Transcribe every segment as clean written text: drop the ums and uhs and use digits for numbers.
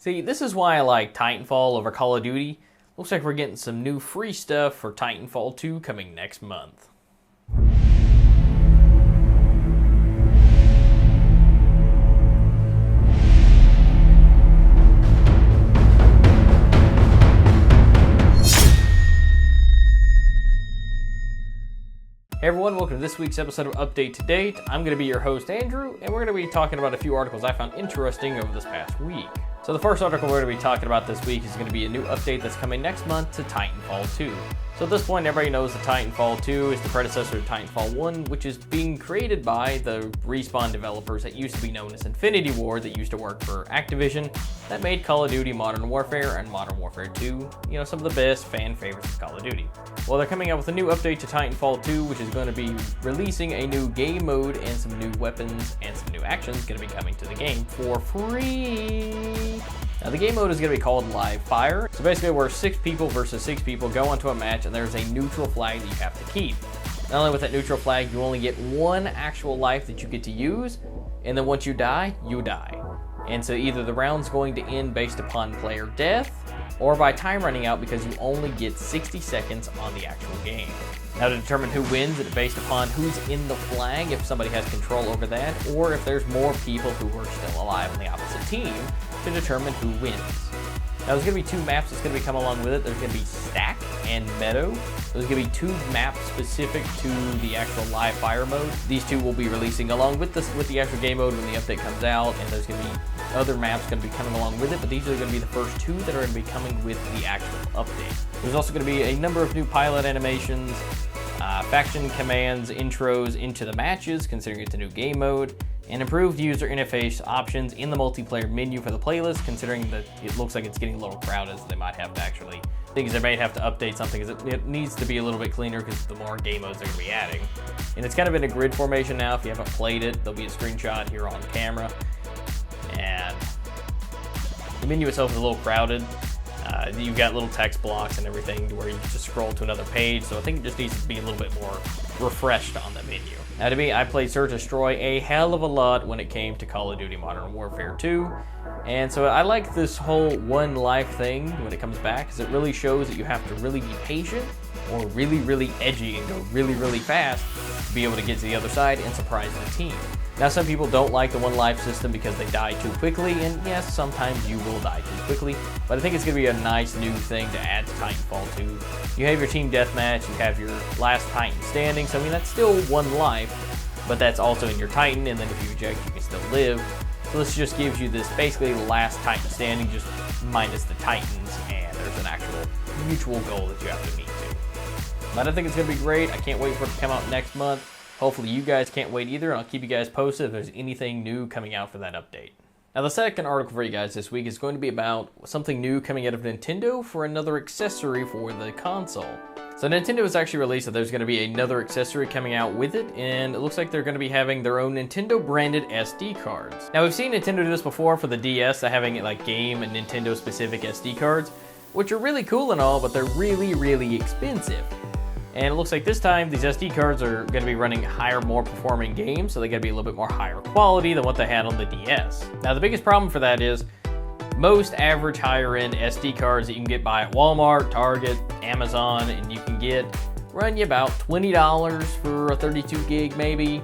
See, this is why I like Titanfall over Call of Duty. Looks like we're getting some new free stuff for Titanfall 2 coming next month. Hey everyone, welcome to this week's episode of Update to Date. I'm going to be your host, Andrew, and we're going to be talking about a few articles I found interesting over this past week. So the first article we're going to be talking about this week is going to be a new update that's coming next month to Titanfall 2. So at this point, everybody knows that Titanfall 2 is the predecessor to Titanfall 1, which is being created by the Respawn developers that used to be known as Infinity Ward, that used to work for Activision, that made Call of Duty Modern Warfare and Modern Warfare 2, some of the best fan favorites of Call of Duty. Well, they're coming out with a new update to Titanfall 2, which is going to be releasing a new game mode and some new weapons and some new actions going to be coming to the game for free. Now, the game mode is going to be called Live Fire. So basically, where 6 people versus 6 people go onto a match, and there's a neutral flag that you have to keep. Not only with that neutral flag, you only get one actual life that you get to use, and then once you die, you die. And so either the round's going to end based upon player death, or by time running out because you only get 60 seconds on the actual game. Now, to determine who wins, it's based upon who's in the flag, if somebody has control over that, or if there's more people who are still alive on the opposite team, to determine who wins. Now, there's going to be 2 maps that's going to be coming along with it. There's going to be Stack and Meadow. There's going to be 2 maps specific to the actual live fire mode. These 2 will be releasing along with the actual game mode when the update comes out, and there's going to be other maps going to be coming along with it, but these are going to be the first 2 that are going to be coming with the actual update. There's also going to be a number of new pilot animations, faction commands, intros into the matches, considering it's a new game mode, and improved user interface options in the multiplayer menu for the playlist, considering that it looks like it's getting a little crowded, so they might have to actually, things they may have to update something, because it needs to be a little bit cleaner because the more game modes they're going to be adding. And it's kind of in a grid formation now. If you haven't played it, there'll be a screenshot here on camera. And the menu itself is a little crowded. You've got little text blocks and everything to where you can just scroll to another page, so I think it just needs to be a little bit more refreshed on the menu. Now, to me, I played Search and Destroy a hell of a lot when it came to Call of Duty Modern Warfare 2, and so I like this whole one life thing when it comes back, because it really shows that you have to really be patient or really, really edgy and go really, really fast to be able to get to the other side and surprise the team. Now, some people don't like the one life system because they die too quickly, and yes, sometimes you will die too quickly, but I think it's going to be a nice new thing to add to Titanfall 2. You have your team deathmatch, you have your last Titan standing, so I mean, that's still one life, but that's also in your Titan, and then if you eject, you can still live. So this just gives you this basically last Titan standing, just minus the Titans, and there's an actual mutual goal that you have to meet to. But I think it's going to be great. I can't wait for it to come out next month. Hopefully you guys can't wait either, and I'll keep you guys posted if there's anything new coming out for that update. Now, the second article for you guys this week is going to be about something new coming out of Nintendo for another accessory for the console. So Nintendo has actually released that there's going to be another accessory coming out with it, and it looks like they're going to be having their own Nintendo-branded SD cards. Now, we've seen Nintendo do this before for the DS, having like game and Nintendo-specific SD cards, which are really cool and all, but they're really, really expensive. And it looks like this time these SD cards are going to be running higher, more performing games, so they got to be a little bit more higher quality than what they had on the DS. Now, the biggest problem for that is most average higher end SD cards that you can get by at Walmart, Target, Amazon, and you can get run you about $20 for a 32 gig maybe,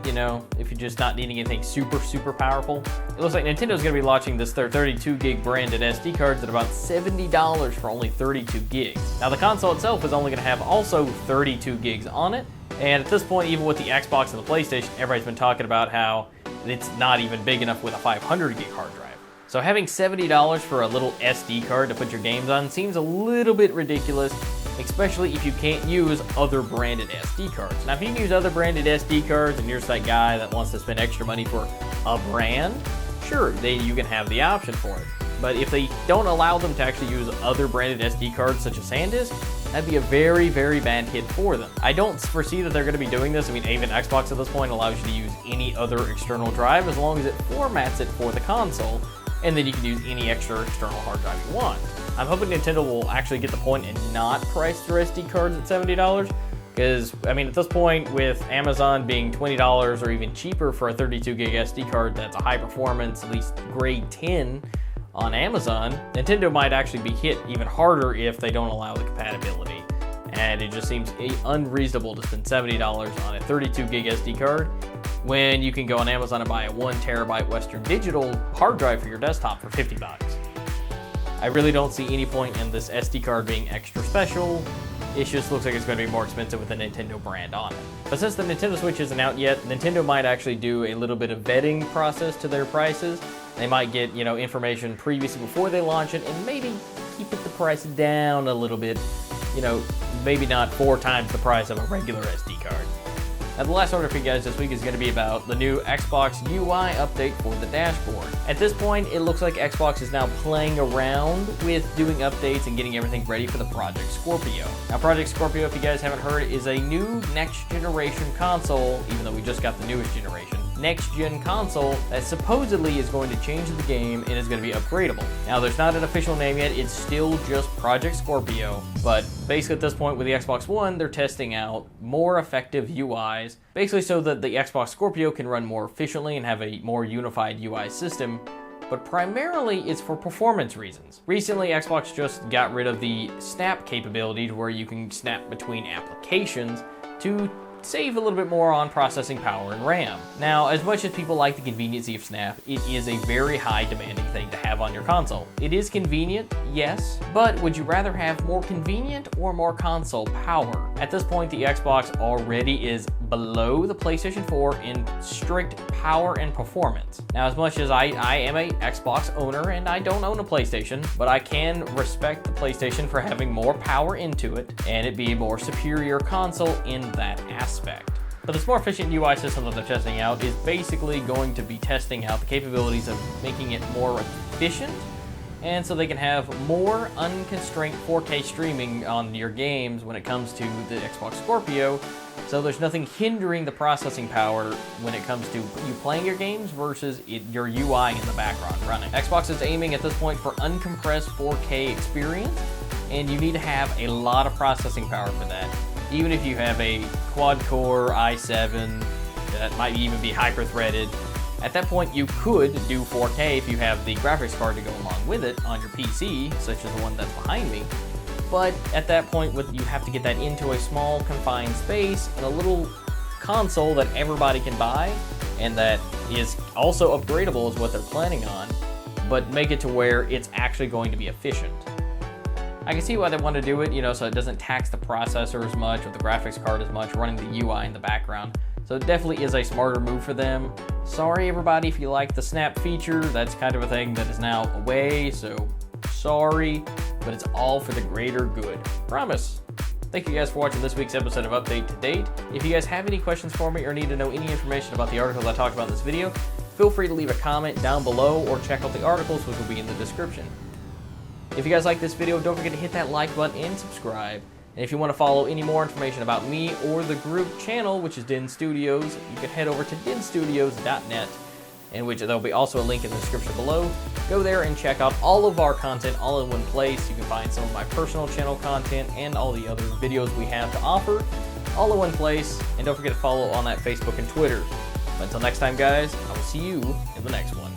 if you're just not needing anything super, super powerful. It looks like Nintendo's going to be launching their 32 gig branded SD cards at about $70 for only 32 gigs. Now, the console itself is only going to have also 32 gigs on it, and at this point, even with the Xbox and the PlayStation, everybody's been talking about how it's not even big enough with a 500 gig hard drive. So having $70 for a little SD card to put your games on seems a little bit ridiculous, especially if you can't use other branded SD cards. Now, if you can use other branded SD cards and you're just that guy that wants to spend extra money for a brand, sure, then you can have the option for it. But if they don't allow them to actually use other branded SD cards such as SanDisk, that'd be a very, very bad hit for them. I don't foresee that they're going to be doing this. I mean, even Xbox at this point allows you to use any other external drive as long as it formats it for the console, and then you can use any extra external hard drive you want. I'm hoping Nintendo will actually get the point and not price their SD cards at $70, because, I mean, at this point, with Amazon being $20 or even cheaper for a 32 gig SD card that's a high performance, at least grade 10, on Amazon, Nintendo might actually be hit even harder if they don't allow the compatibility. And it just seems unreasonable to spend $70 on a 32 gig SD card when you can go on Amazon and buy a 1 terabyte Western Digital hard drive for your desktop for $50. I really don't see any point in this SD card being extra special. It just looks like it's going to be more expensive with the Nintendo brand on it. But since the Nintendo Switch isn't out yet, Nintendo might actually do a little bit of vetting process to their prices. They might get, information previously before they launch it and maybe keep the price down a little bit. Maybe not 4 times the price of a regular SD card. Now, the last order for you guys this week is going to be about the new Xbox UI update for the dashboard. At this point, it looks like Xbox is now playing around with doing updates and getting everything ready for the Project Scorpio. Now, Project Scorpio, if you guys haven't heard, is a new next-generation console, even though we just got the newest generation. Next-gen console that supposedly is going to change the game and is going to be upgradable. Now, there's not an official name yet. It's still just Project Scorpio, but basically at this point with the Xbox One, they're testing out more effective UIs, basically so that the Xbox Scorpio can run more efficiently and have a more unified UI system, but primarily it's for performance reasons. Recently, Xbox just got rid of the snap capability to where you can snap between applications to save a little bit more on processing power and RAM. Now, as much as people like the conveniency of Snap, it is a very high demanding thing to have on your console. It is convenient, yes, but would you rather have more convenient or more console power? At this point, the Xbox already is below the PlayStation 4 in strict power and performance. Now, as much as I am a Xbox owner and I don't own a PlayStation, but I can respect the PlayStation for having more power into it and it be a more superior console in that aspect. But this more efficient UI system that they're testing out is basically going to be testing out the capabilities of making it more efficient, and so they can have more unconstrained 4K streaming on your games when it comes to the Xbox Scorpio, so there's nothing hindering the processing power when it comes to you playing your games versus your UI in the background running. Xbox is aiming at this point for uncompressed 4K experience, and you need to have a lot of processing power for that. Even if you have a quad-core i7 that might even be hyper-threaded, at that point you could do 4K if you have the graphics card to go along with it on your PC, such as the one that's behind me. But at that point, you have to get that into a small confined space and a little console that everybody can buy and that is also upgradable is what they're planning on, but make it to where it's actually going to be efficient. I can see why they want to do it, so it doesn't tax the processor as much or the graphics card as much, running the UI in the background. So it definitely is a smarter move for them. Sorry everybody if you like the snap feature, that's kind of a thing that is now away, so sorry, but it's all for the greater good. Promise. Thank you guys for watching this week's episode of Update to Date. If you guys have any questions for me or need to know any information about the articles I talked about in this video, feel free to leave a comment down below or check out the articles, which will be in the description. If you guys like this video, don't forget to hit that like button and subscribe. And if you want to follow any more information about me or the group channel, which is d.e.n Studios, you can head over to d.e.nstudios.net, in which there'll be also a link in the description below. Go there and check out all of our content all in one place. You can find some of my personal channel content and all the other videos we have to offer all in one place. And don't forget to follow on that Facebook and Twitter. But until next time, guys, I will see you in the next one.